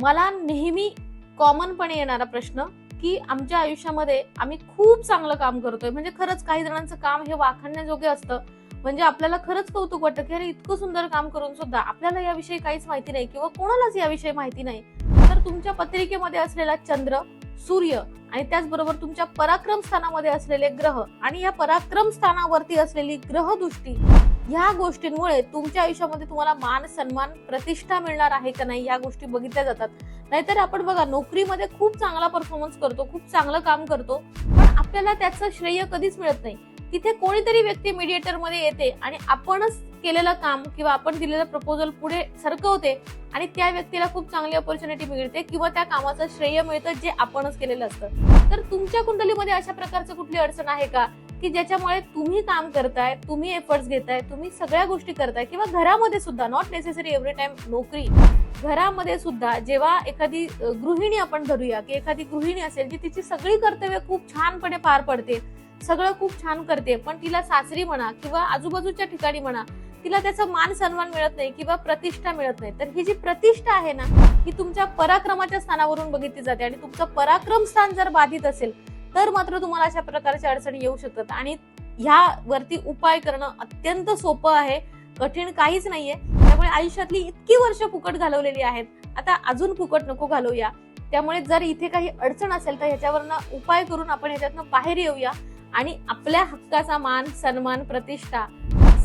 मला नेहमी कॉमनपणे येणारा प्रश्न की आमच्या आयुष्यामध्ये आम्ही खूप चांगलं काम करतोय, म्हणजे खरंच काही जणांचं काम हे वाखाणण्याजोगे असतं. म्हणजे आपल्याला खरंच कौतुक वाटतं की अरे इतकं सुंदर काम करून सुद्धा आपल्याला याविषयी काहीच माहिती नाही किंवा कोणालाच याविषयी माहिती नाही. तर तुमच्या पत्रिकेमध्ये असलेला चंद्र, सूर्य आणि त्याचबरोबर तुमच्या पराक्रम स्थानामध्ये असलेले ग्रह आणि या पराक्रम स्थानावरती असलेली ग्रहदृष्टी, ह्या गोष्टींमुळे तुमच्या आयुष्यामध्ये तुम्हाला मान सन्मान प्रतिष्ठा मिळणार आहे का नाही या गोष्टी बघितल्या जातात. नाहीतर आपण बघा नोकरीमध्ये खूप चांगला परफॉर्मन्स करतो, खूप चांगलं काम करतो, पण आपल्याला त्याचं श्रेय कधीच मिळत नाही. तिथे कोणीतरी व्यक्ती मीडिएटर मध्ये येते आणि आपणच केलेलं काम किंवा आपण दिलेलं प्रपोजल पुढे सरकवते आणि त्या व्यक्तीला खूप चांगली ऑपॉर्च्युनिटी मिळते किंवा त्या कामाचं श्रेय मिळतं जे आपणच केलेलं असतं. तर तुमच्या कुंडलीमध्ये अशा प्रकारचं कुठली अडचण आहे का की ज्याच्यामुळे तुम्ही काम करताय, तुम्ही एफर्ट्स घेताय, तुम्ही सगळ्या गोष्टी करताय किंवा घरामध्ये सुद्धा, नॉट नेसेसरी एव्हरी टाइम नोकरी, घरामध्ये सुद्धा जेव्हा एखादी गृहिणी आपण धरूया की एखादी गृहिणी असेल जी तिची सगळी कर्तव्य खूप छानपणे पार पडते, सगळं खूप छान करते, पण तिला सासरी म्हणा किंवा आजूबाजूच्या ठिकाणी म्हणा तिला त्याचा मान सन्मान मिळत नाही किंवा प्रतिष्ठा मिळत नाही, तर ही जी प्रतिष्ठा आहे ना ही तुमच्या पराक्रमाच्या स्थानावरून बघितली जाते आणि तुमचं पराक्रम स्थान जर बाधित असेल तर मात्र तुम्हाला अशा प्रकारच्या अडचणी येऊ शकतात. आणि ह्यावरती उपाय करणं अत्यंत सोपं आहे, कठीण काहीच नाहीये. त्यामुळे आयुष्यातली इतकी वर्ष फुकट घालवलेली आहेत, आता अजून फुकट नको घालवूया. त्यामुळे जर इथे काही अडचण असेल तर ह्याच्यावरनं उपाय करून आपण ह्याच्यातनं बाहेर येऊया आणि आपल्या हक्काचा मान सन्मान, प्रतिष्ठा,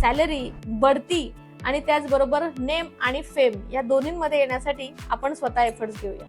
सॅलरी, बढती आणि त्याचबरोबर नेम आणि फेम या दोन्हींमध्ये येण्यासाठी आपण स्वतः एफर्ट्स घेऊया.